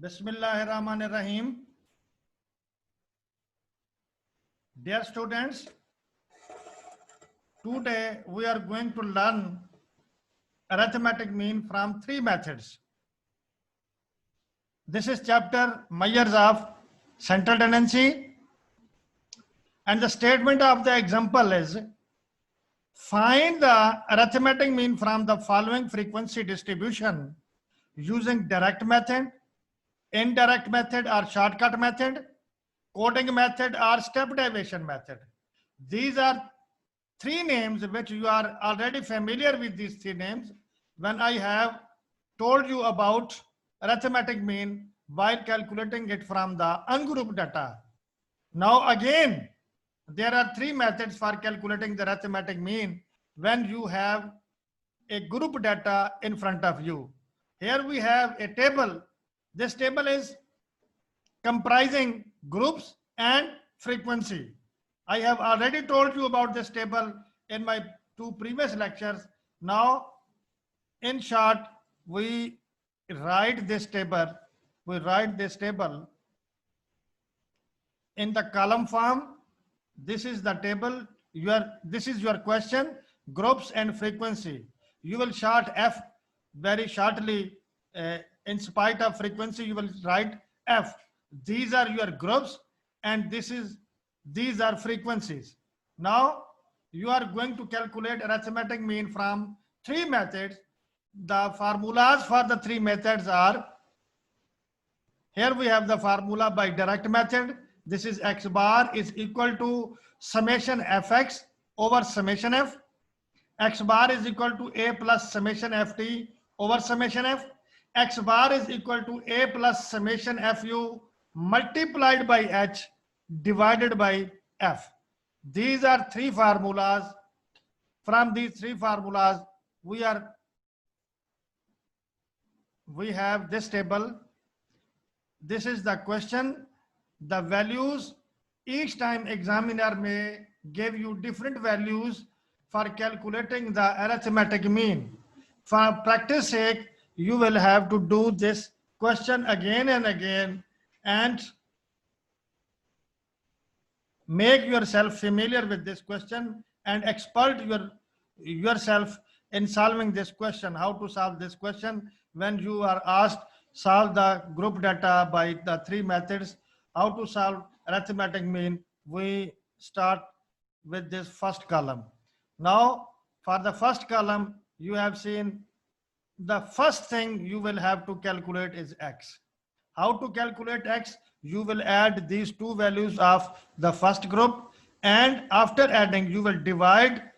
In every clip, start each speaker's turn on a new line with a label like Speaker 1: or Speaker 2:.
Speaker 1: Bismillahirrahmanirrahim. Dear students, today we are going to learn arithmetic mean from three methods. This is chapter measures of central tendency, and the statement of the example is find the arithmetic mean from the following frequency distribution using direct method, indirect method or shortcut method, coding method or step deviation method. These are three names which you are already familiar with. These three names when I have told you about arithmetic mean while calculating it from the ungrouped data. Now again, there are three methods for calculating the arithmetic mean when you have a group data in front of you. Here we have a table. This table is comprising groups and frequency. I have already told you about this table in my two previous lectures. Now, in short, we write this table. We write this table in the column form. This is the table. This is your question, groups and frequency. You will short F very shortly. In spite of frequency, you will write F. These are your groups, and these are frequencies. Now you are going to calculate arithmetic mean from three methods. The formulas for the three methods are, here we have the formula by direct method. This is x bar is equal to summation fx over summation f. X bar is equal to a plus summation ft over summation f. X bar is equal to a plus summation fu multiplied by h divided by f. These are three formulas. From these three formulas, we have this table. This is the question. The values, each time examiner may give you different values for calculating the arithmetic mean. For practice sake, you will have to do this question again and again and make yourself familiar with this question and expert yourself in solving this question. How to solve this question when you are asked solve the group data by the three methods. How to solve arithmetic mean? We start with this first column. Now for the first column, you have seen the first thing you will have to calculate is x. How to calculate x? You will add these two values of the first group, and after adding you will divide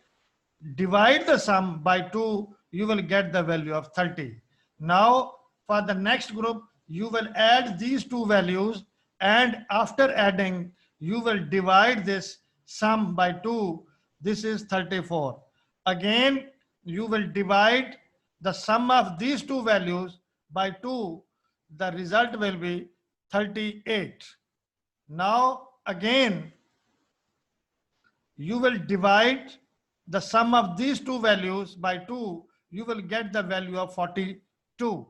Speaker 1: the sum by 2. You will get the value of 30. Now for the next group, you will add these two values, and after adding you will divide this sum by 2. This is 34. Again you will divide the sum of these two values by 2. The result will be 38. Now again you will divide the sum of these two values by 2. You will get the value of 42.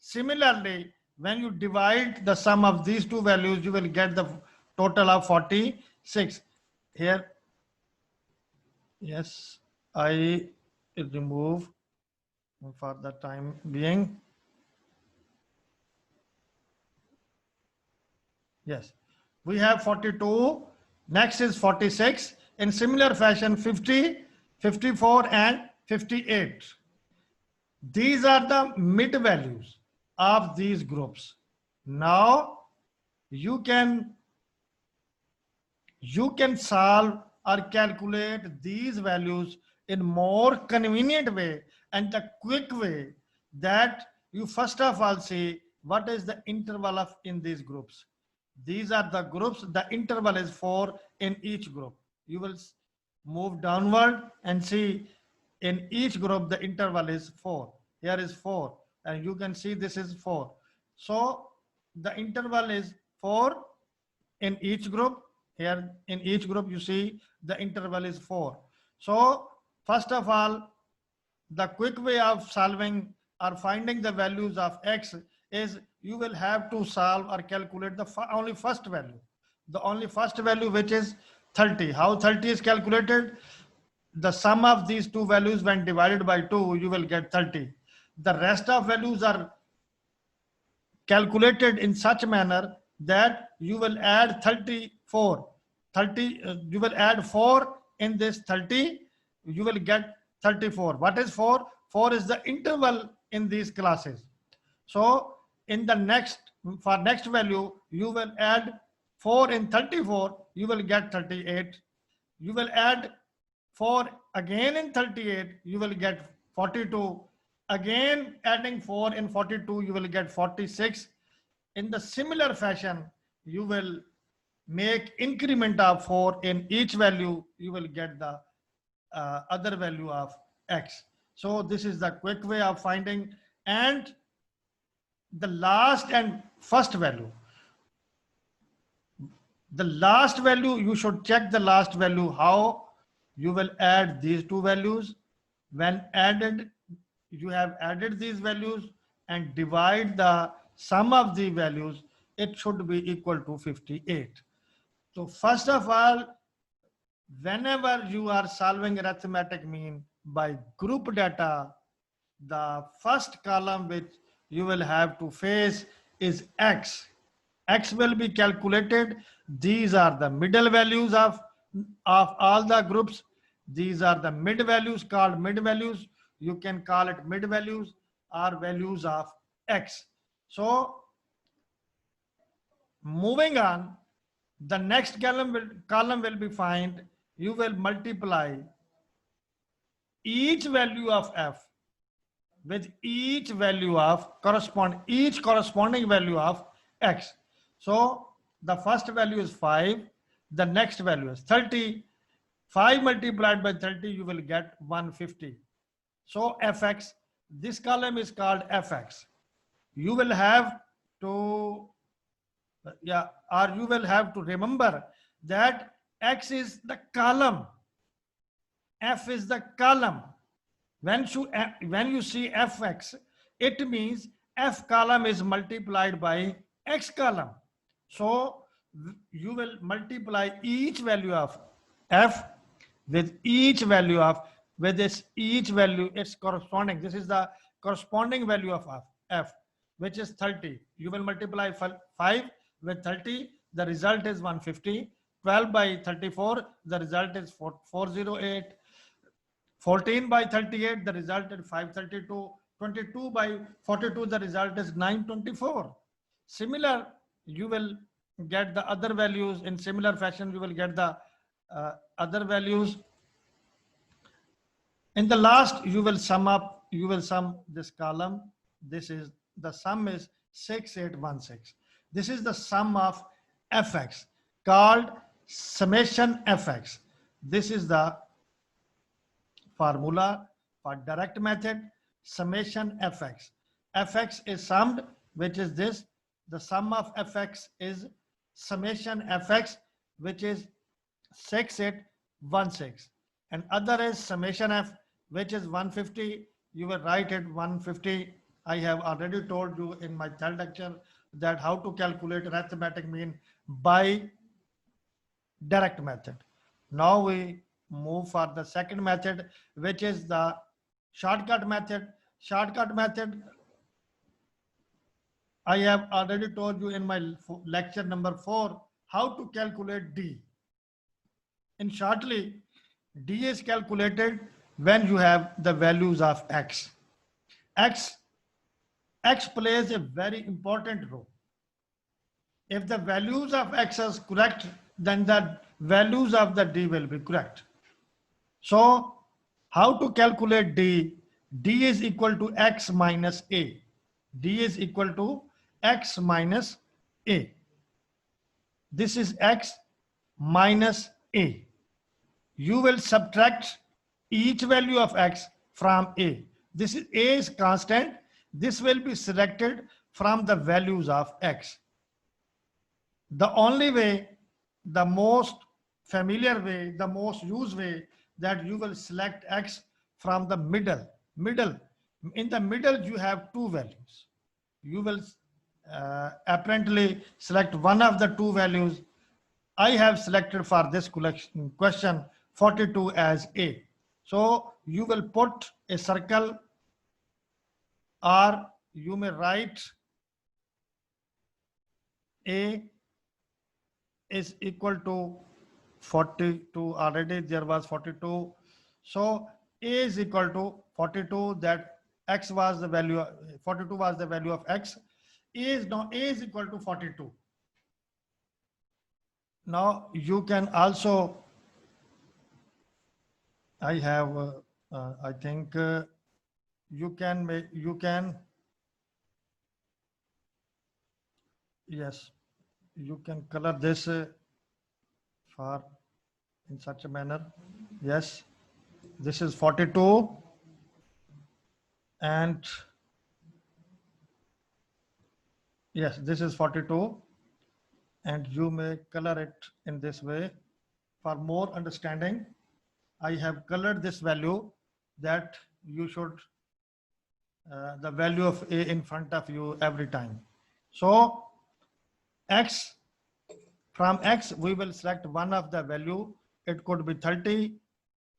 Speaker 1: Similarly, when you divide the sum of these two values, you will get the total of 46. Here, yes, I remove for the time being. Yes, we have 42. Next is 46. In similar fashion, 50, 54 and 58. These are the mid values of these groups. Now you can solve or calculate these values in more convenient way and the quick way, that you first of all see what is the interval of in these groups. These are the groups. The interval is 4 in each group. You will move downward and see in each group the interval is 4. Here is 4, and you can see this is 4. So the interval is 4 in each group. Here in each group you see the interval is 4. So first of all, the quick way of solving or finding the values of x is you will have to solve or calculate the only first value. The only first value, which is 30. How 30 is calculated? The sum of these two values when divided by 2, you will get 30. The rest of values are calculated in such manner that you will add 34. 30, you will add 4 in this 30, you will get 34. What is 4? 4 is the interval in these classes. So in the for next value, you will add 4 in 34, you will get 38. You will add 4 again in 38, you will get 42. Again, adding 4 in 42, you will get 46. In the similar fashion, you will make increment of 4 in each value, you will get the other value of x. So this is the quick way of finding. And the last and first value. The last value, you should check the last value, how you will add these two values. When added, you have added these values and divide the sum of the values, it should be equal to 58. So first of all, whenever you are solving arithmetic mean by group data, the first column which you will have to face is x. X will be calculated. These are the middle values of all the groups. These are the mid values called mid values. You can call it mid values or values of x. So moving on, the next column will be find. You will multiply each value of f with each value of corresponding value of x. So the first value is 5. The next value is 30. 5 multiplied by 30, you will get 150. So fx, this column is called fx. You will have to, you will have to remember that x is the column, f is the column. When you see fx, it means f column is multiplied by x column. So you will multiply each value of f with each value of, each value it's corresponding. This is the corresponding value of f, which is 30. You will multiply 5 with 30, the result is 150. 12 by 34, the result is 408. 14 by 38, the result is 532. 22 by 42, the result is 924. Similar, you will get the other values in similar fashion. You will get the other values. In the last, you will sum this column. This is the sum is 6816. This is the sum of fx called summation fx. This is the formula for direct method, summation fx. Fx is summed, which is this. The sum of fx is summation fx, which is 6816. And other is summation f, which is 150. You will write it 150. I have already told you in my third lecture that how to calculate arithmetic mean by direct method. Now we move for the second method, which is the shortcut method. Shortcut method, I have already told you in my lecture number 4 how to calculate d. In shortly, d is calculated when you have the values of x. X plays a very important role. If the values of x is correct, then the values of the d will be correct. So how to calculate d? D is equal to x minus a. D is equal to x minus a. This is x minus a. You will subtract each value of x from a. This is a is constant. This will be selected from the values of x. The only way, the most familiar way, the most used way, that you will select x from the middle. In the middle, you have two values. you will apparently select one of the two values. I have selected for this question 42 as A. So you will put a circle, or you may write A is equal to 42. Already there was 42. So A is equal to 42, that X was the value, 42 was the value of X. A is equal to 42. Now you can also, I have, I think you can, yes, you can color this for in such a manner. Yes, this is 42, and yes, this is 42, and you may color it in this way. For more understanding, I have colored this value, that you should the value of A in front of you every time. So X, from X we will select one of the value. It could be 30,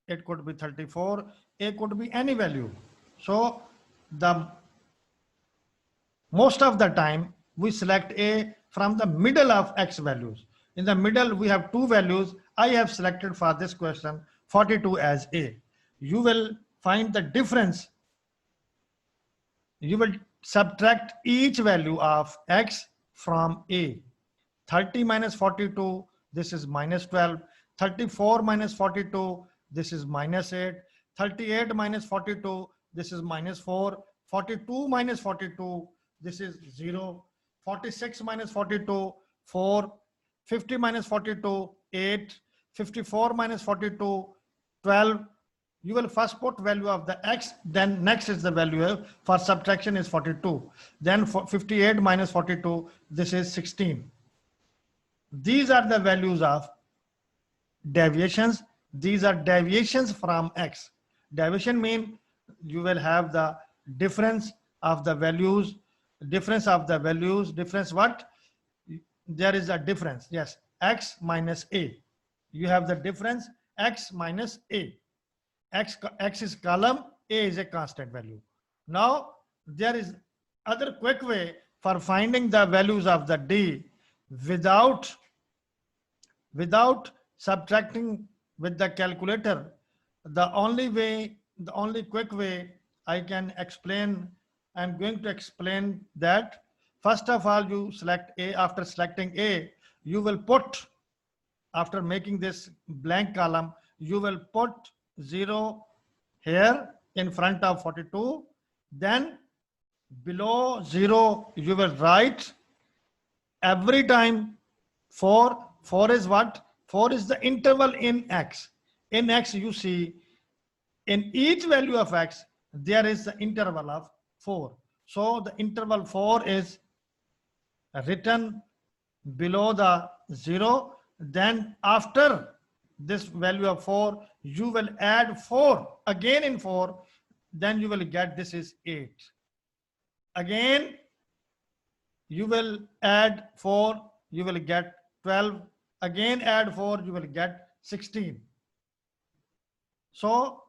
Speaker 1: it could be 34, A could be any value. So the most of the time we select A from the middle of X values. In the middle we have two values. I have selected for this question 42 as A. You will find the difference. You will subtract each value of X from A. 30 minus 42, this is minus 12. 34 minus 42, this is minus 8. 38 minus 42, this is minus 4. 42 minus 42, this is 0. 46 minus 42, 4. 50 minus 42, 8. 54 minus 42, 12. You will first put value of the X, then next is the value for subtraction is 42. Then 58 minus 42, this is 16. These are the values of deviations. These are deviations from X. Deviation means you will have the difference of the values. Difference of the values. Difference what? There is a difference. Yes. X minus A. You have the difference X minus A. X is column, A is a constant value. Now there is other quick way for finding the values of the D without subtracting with the calculator. The only quick way I can explain, I'm going to explain that. First of all, you select A. After selecting A, you will put, after making this blank column, you will put 0 here in front of 42. Then below 0, you will write every time 4. 4 is what? 4 is the interval in X. In X, you see, in each value of X, there is the interval of 4. So the interval 4 is written below the 0. Then after this value of 4, you will add 4 again in 4. Then you will get this is 8. Again, you will add 4, you will get 12. Again add 4, you will get 16. So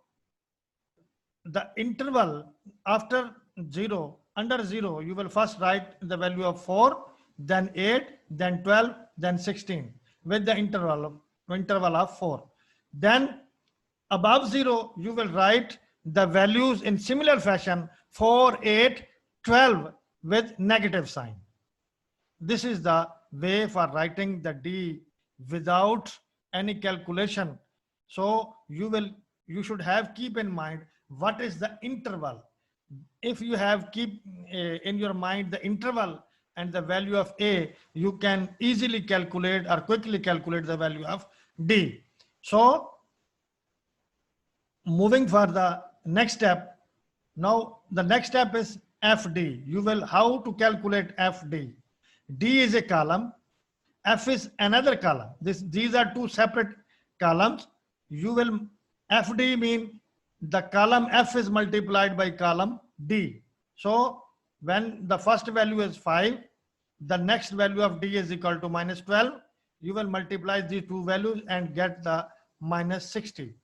Speaker 1: the interval after 0, under 0, you will first write the value of 4, then 8, then 12, then 16 with the interval of 4. Then above 0, you will write the values in similar fashion 4, 8, 12 with negative sign. This is the way for writing the D without any calculation. So you should have keep in mind what is the interval. If you have keep in your mind the interval and the value of A, you can easily calculate or quickly calculate the value of D. So moving for the next step. Now the next step is FD. You will how to calculate FD. D is a column, F is another column. These are two separate columns. You will FD mean the column F is multiplied by column D. So when the first value is 5, the next value of D is equal to minus 12. You will multiply these two values and get the minus 60.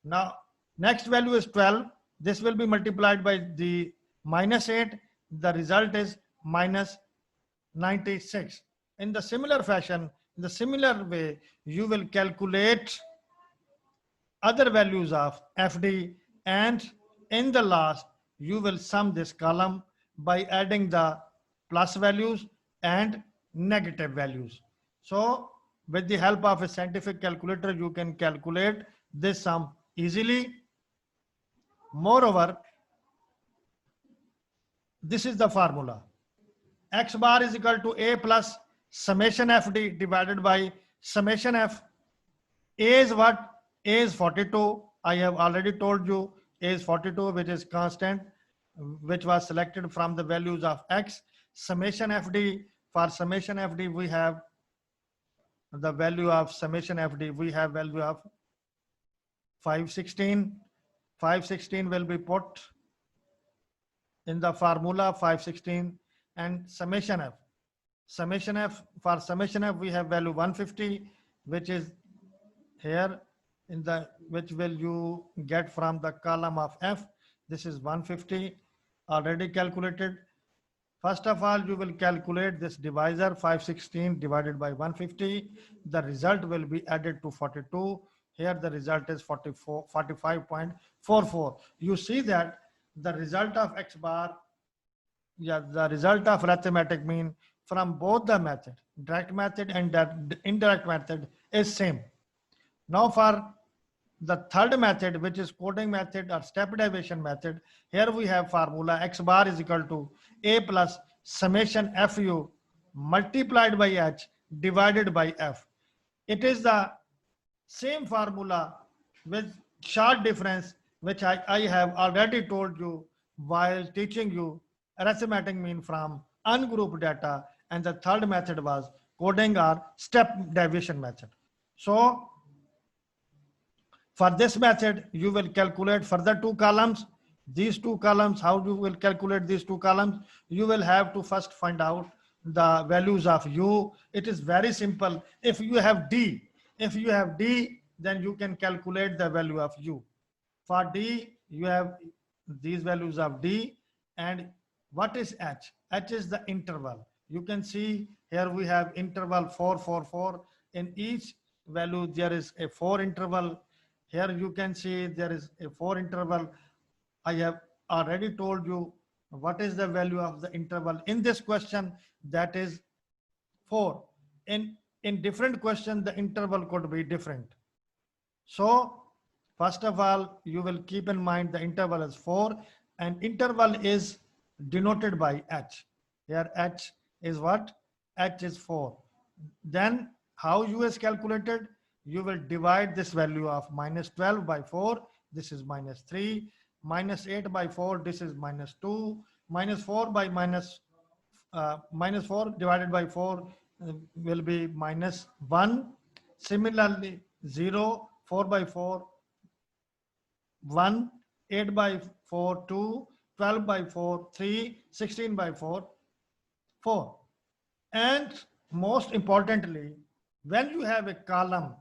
Speaker 1: Now, next value is 12. This will be multiplied by the minus 8. The result is minus 96. In the similar fashion, in the similar way, you will calculate other values of FD, and in the last, you will sum this column by adding the plus values and negative values. So with the help of a scientific calculator, you can calculate this sum easily. Moreover, this is the formula. X bar is equal to A plus summation FD divided by summation F. A is what? A is 42. I have already told you A is 42, which is constant, which was selected from the values of X. Summation FD, for summation FD, we have the value of summation FD. We have value of 516. 516 will be put in the formula 516, and summation F. Summation F, for summation F, we have value 150, which is here in the, which will you get from the column of F. This is 150 already calculated. First of all, you will calculate this divisor 516 divided by 150. The result will be added to 42. Here the result is 45.44. You see that the result of X bar, the result of arithmetic mean from both the method, direct method and the indirect method, is same. Now for the third method, which is coding method or step derivation method, here we have formula X bar is equal to A plus summation FU multiplied by H divided by F. It is the same formula with short difference, which I have already told you while teaching you arithmetic mean from ungrouped data, and the third method was coding or step derivation method. So for this method, you will calculate further two columns. These two columns, how you will calculate these two columns? You will have to first find out the values of U. It is very simple. If you have D, then you can calculate the value of U. For D, you have these values of D. And what is H? H is the interval. You can see here we have interval 4, 4, 4. In each value, there is a 4 interval. Here you can see there is a 4 interval. I have already told you what is the value of the interval in this question, that is 4. In different question, the interval could be different. So first of all, you will keep in mind the interval is 4, and interval is denoted by H. Here H is what? H is 4. Then how U is calculated? You will divide this value of minus 12 by 4. This is minus 3. Minus 8 by 4. This is minus 2. Minus 4 by minus 4 divided by 4 will be minus 1. Similarly, 0, 4 by 4, 1, 8 by 4, 2, 12 by 4, 3, 16 by 4, 4. And most importantly, when you have a column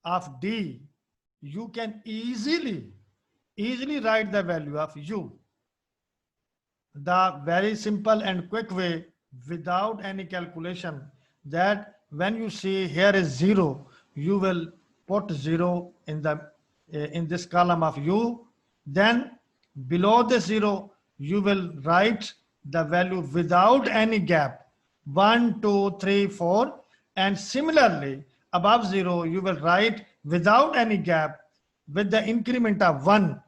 Speaker 1: of D, you can easily write the value of U. The very simple and quick way without any calculation, that when you see here is 0, you will put 0 in this column of U. Then below the 0, you will write the value without any gap, 1, 2, 3, 4. And similarly, above 0, you will write without any gap with the increment of 1,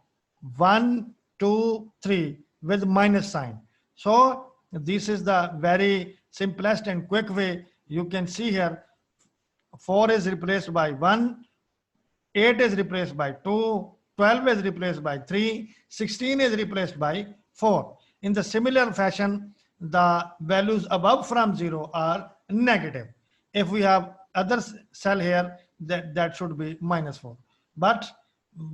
Speaker 1: 1, 2, 3 with minus sign. So this is the very simplest and quick way. You can see here 4 is replaced by 1, 8 is replaced by 2, 12 is replaced by 3, 16 is replaced by 4. In the similar fashion, the values above from 0 are negative. If we have other cell here, that should be minus 4. But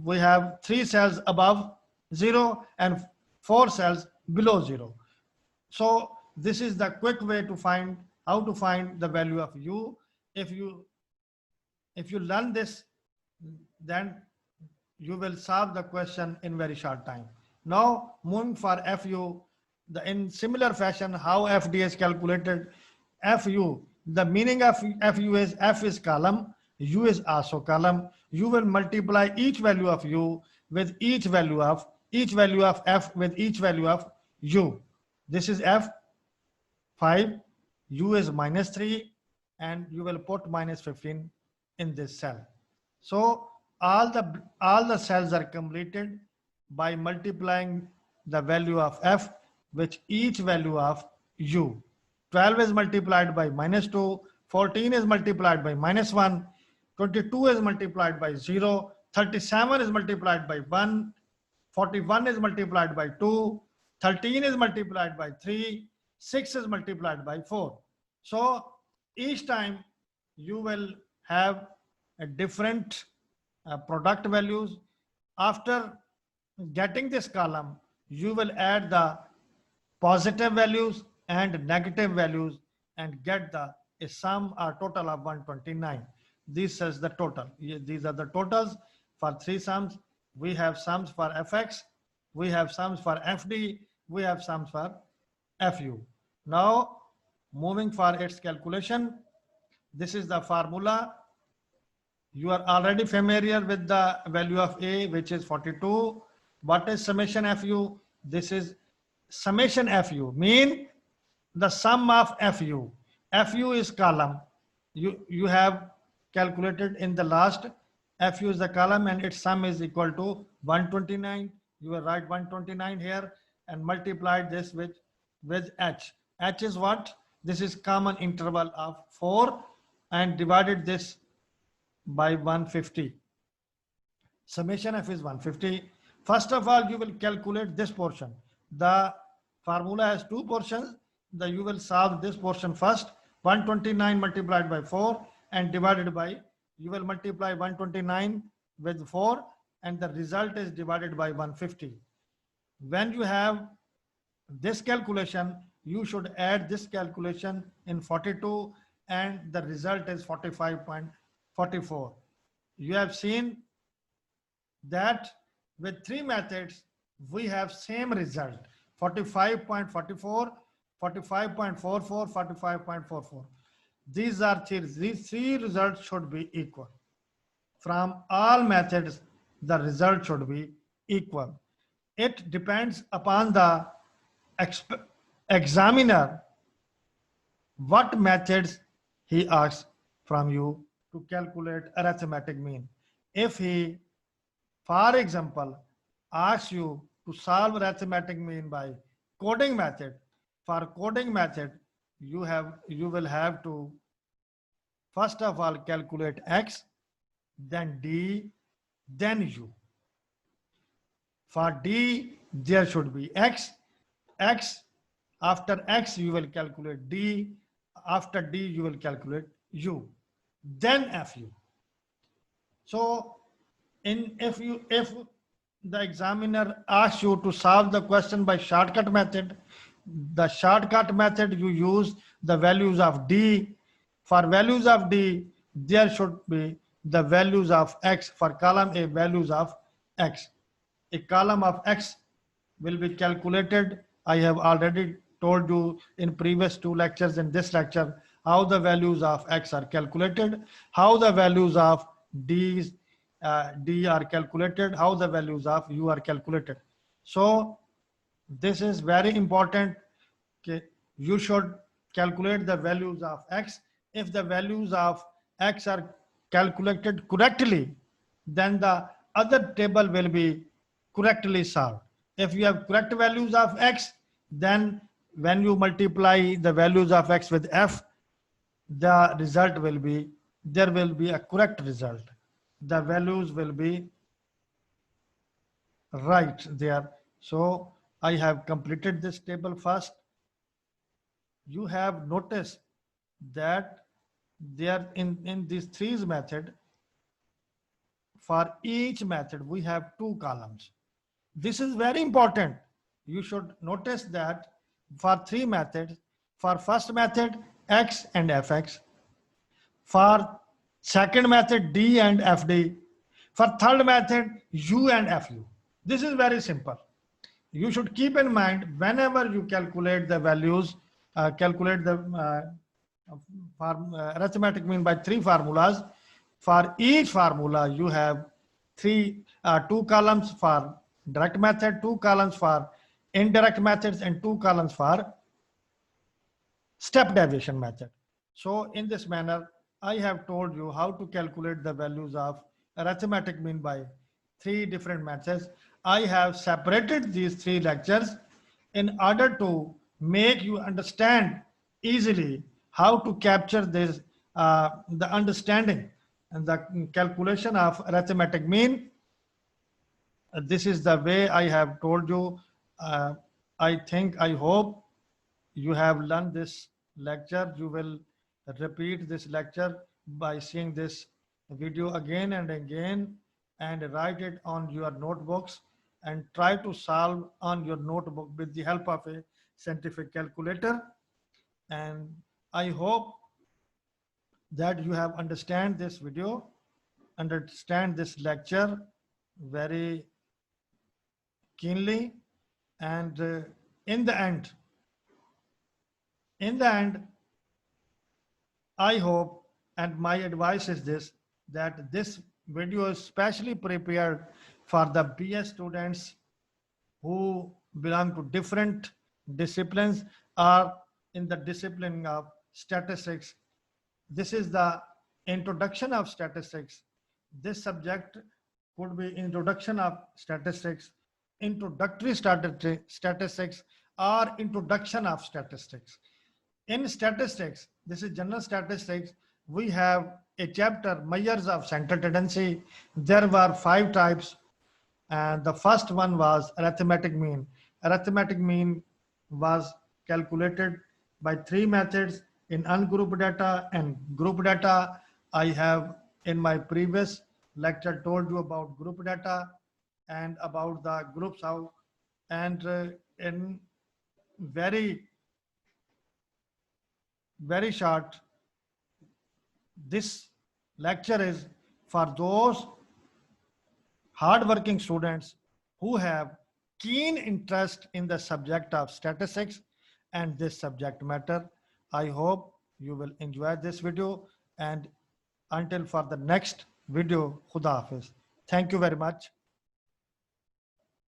Speaker 1: we have 3 cells above 0 and 4 cells below 0. So this is the quick way to find how to find the value of u. If you learn this, then you will solve the question in very short time. Now moving for FU, in similar fashion, how FD is calculated. FU, the meaning of FU is F is column, U is also column. You will multiply each value of U with each value of F with each value of U. This is F 5, U is -3, and you will put -15 in this cell. So all the cells are completed by multiplying the value of F with each value of U. 12 is multiplied by -2, 14 is multiplied by -1, 22 is multiplied by 0, 37 is multiplied by 1, 41 is multiplied by 2, 13 is multiplied by 3, 6 is multiplied by 4. So each time you will have a different product values. After getting this column, you will add the positive values and negative values and get a sum or total of 129. This is the total. These are the totals for three sums. We have sums for fx, we have sums for fd, we have sums for fu. Now moving for its calculation, this is the formula. You are already familiar with the value of A, which is 42. What is summation FU? This is summation FU, mean the sum of FU. FU is column. You have calculated in the last. FU is the column and its sum is equal to 129. You will write 129 here and multiply this with H. H is what? This is common interval of 4 and divided this by 150. Summation F is 150. First of all, you will calculate this portion. The formula has two portions. You will solve this portion first. 129 multiplied by 4 and divided by, you will multiply 129 with 4 and the result is divided by 150. When you have this calculation, you should add this calculation in 42 and the result is 45.44. You have seen that with three methods, we have same result, 45.44, 45.44, 45.44. These three results should be equal. From all methods, the result should be equal. It depends upon the examiner what methods he asks from you to calculate arithmetic mean. If he, for example, asks you to solve arithmetic mean by coding method, for coding method, you will have to first of all calculate X, then D, then U. For D, there should be X. After X, you will calculate D. After D, you will calculate U. Then FU. So if the examiner asks you to solve the question by shortcut method, the shortcut method you use the values of D. For values of D, there should be the values of X. For column A, values of X. A column of X will be calculated. I have already told you in previous two lectures, in this lecture, how the values of X are calculated, how the values of D are calculated, how the values of U are calculated. So this is very important. Okay, you should calculate the values of X. If the values of X are calculated correctly, then the other table will be correctly solved. If you have correct values of X, then when you multiply the values of X with F, the result will be, there will be a correct result. The values will be right there. So I have completed this table first. You have noticed that there in these three method, for each method we have two columns. This is very important. You should notice that for three methods. For first method, x and fx. For second method, d and fd. For third method, u and fu. This is very simple. You should keep in mind whenever you calculate the values, calculate the arithmetic mean by three formulas. For each formula, you have two columns for direct method, two columns for indirect methods, and two columns for step deviation method. So in this manner, I have told you how to calculate the values of arithmetic mean by three different methods. I have separated these three lectures in order to make you understand easily how to capture this, the understanding and the calculation of arithmetic mean. This is the way I have told you. I hope you have learned this lecture. You will repeat this lecture by seeing this video again and again and write it on your notebooks and try to solve on your notebook with the help of a scientific calculator. And I hope that you have understand this video, understand this lecture very keenly, and in the end, I hope, and my advice is this, that this video is specially prepared for the BS students who belong to different disciplines or in the discipline of statistics. This is the introduction of statistics. This subject could be introduction of statistics, introductory statistics, or introduction of statistics. In statistics, this is general statistics, we have a chapter, measures of central tendency. There were 5 types, and the first one was arithmetic mean. Arithmetic mean was calculated by 3 methods in ungrouped data and group data. I have in my previous lecture told you about group data and about the groups how, and in very short, this lecture is for those hardworking students who have keen interest in the subject of statistics and this subject matter. I hope you will enjoy this video, and until for the next video, Khuda Hafiz. Thank you very much.